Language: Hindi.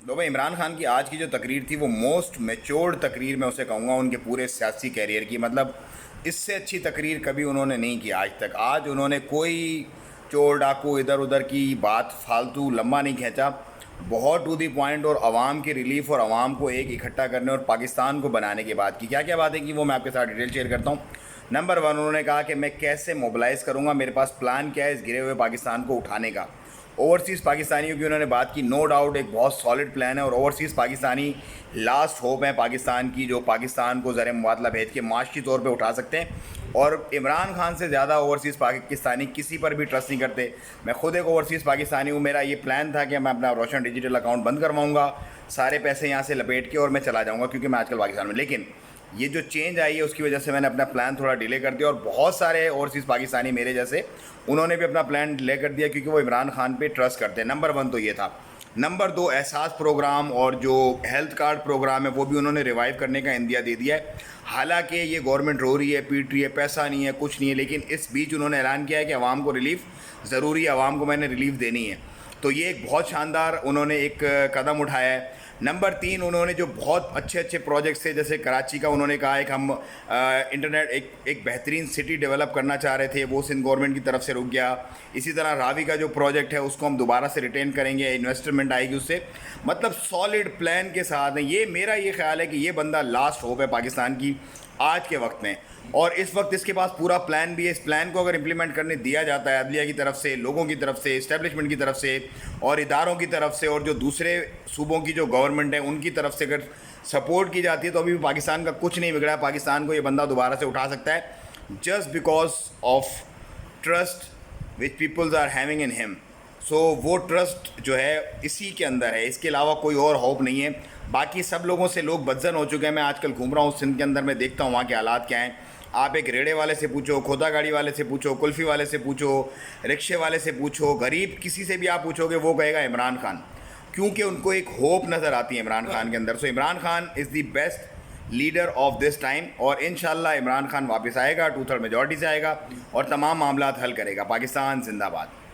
तो भाई इमरान खान की आज की जो तकरीर थी वो मोस्ट मेच्योर्ड तकरीर मैं उसे कहूँगा उनके पूरे सियासी कैरियर की। मतलब इससे अच्छी तकरीर कभी उन्होंने नहीं की आज तक। आज उन्होंने कोई चोर डाकू इधर उधर की बात फालतू लंबा नहीं खींचा, बहुत टू दी पॉइंट और आवाम की रिलीफ और आवाम को एक इकट्ठा करने और पाकिस्तान को बनाने की बात की। क्या क्या बातें की वो मैं आपके साथ डिटेल शेयर करता हूँ। नंबर वन, उन्होंने कहा कि मैं कैसे मोबिलाइज़ करूँगा, मेरे पास प्लान क्या है इस गिरे हुए पाकिस्तान को उठाने का। ओवरसीज़ पाकिस्तानियों की उन्होंने बात की। नो डाउट एक बहुत सॉलिड प्लान है और ओवरसीज़ पाकिस्तानी लास्ट होप है पाकिस्तान की, जो पाकिस्तान को ज़र मुबादला भेज के माशी तौर पे उठा सकते हैं। और इमरान खान से ज़्यादा ओवरसीज़ पाकिस्तानी किसी पर भी ट्रस्ट नहीं करते। मैं खुद एक ओवरसीज़ पाकिस्तानी हूँ। मेरा ये प्लान था कि मैं अपना रोशन डिजिटल अकाउंट बंद करवाऊँगा, सारे पैसे यहाँ से लपेट के और मैं चला जाऊँगा, क्योंकि मैं आजकल पाकिस्तान में। लेकिन ये जो चेंज आई है उसकी वजह से मैंने अपना प्लान थोड़ा डिले कर दिया और बहुत सारे ओवरसीज़ पाकिस्तानी मेरे जैसे उन्होंने भी अपना प्लान डिले कर दिया, क्योंकि वो इमरान खान पे ट्रस्ट करते हैं। नंबर वन तो ये था। नंबर दो, एहसास प्रोग्राम और जो हेल्थ कार्ड प्रोग्राम है वो भी उन्होंने रिवाइव करने का इंदिया दे दिया है। हालांकि ये गवर्नमेंट रो रही है, पीट रही है, पैसा नहीं है, कुछ नहीं है, लेकिन इस बीच उन्होंने ऐलान किया है कि आवाम को रिलीफ ज़रूरी है, आवाम को मैंने रिलीफ देनी है। तो ये एक बहुत शानदार उन्होंने एक कदम उठाया है। नंबर तीन, उन्होंने जो बहुत अच्छे अच्छे प्रोजेक्ट्स थे, जैसे कराची का उन्होंने कहा है कि हम इंटरनेट एक बेहतरीन सिटी डेवलप करना चाह रहे थे, वो सिंध गवर्नमेंट की तरफ से रुक गया। इसी तरह रावी का जो प्रोजेक्ट है उसको हम दोबारा से रिटेन करेंगे, इन्वेस्टमेंट आएगी उससे। मतलब सॉलिड प्लान के साथ है ये। मेरा ये ख्याल है कि ये बंदा लास्ट होप है पाकिस्तान की आज के वक्त में, और इस वक्त इसके पास पूरा प्लान भी है। इस प्लान को अगर इम्प्लीमेंट करने दिया जाता है अदलिया की तरफ से, लोगों की तरफ से, इस्टेब्लिशमेंट की तरफ से और इदारों की तरफ से, और जो दूसरे सूबों की जो गवर्नमेंट है उनकी तरफ से अगर सपोर्ट की जाती है, तो अभी भी पाकिस्तान का कुछ नहीं बिगड़ा। पाकिस्तान को ये बंदा दोबारा से उठा सकता है, just because of trust which peoples are having in him. So वो ट्रस्ट जो है इसी के अंदर है, इसके अलावा कोई और होप नहीं है। बाकी सब लोगों से लोग बदजन हो चुके हैं। मैं आजकल घूम रहा हूँ सिंध के अंदर, मैं देखता हूँ वहाँ के हालात क्या हैं। आप एक रेड़े वाले से पूछो, खोदा गाड़ी वाले से पूछो, कुल्फ़ी वाले से पूछो, रिक्शे वाले से पूछो, गरीब किसी से भी आप पूछोगे वो कहेगा इमरान खान, क्योंकि उनको एक होप नज़र आती है इमरान खान के अंदर। So Imran Khan is the best leader of this time, और इंशाल्लाह इमरान खान वापस आएगा, 2/3 मेजॉरिटी से आएगा और तमाम मामला हल करेगा। पाकिस्तान जिंदाबाद।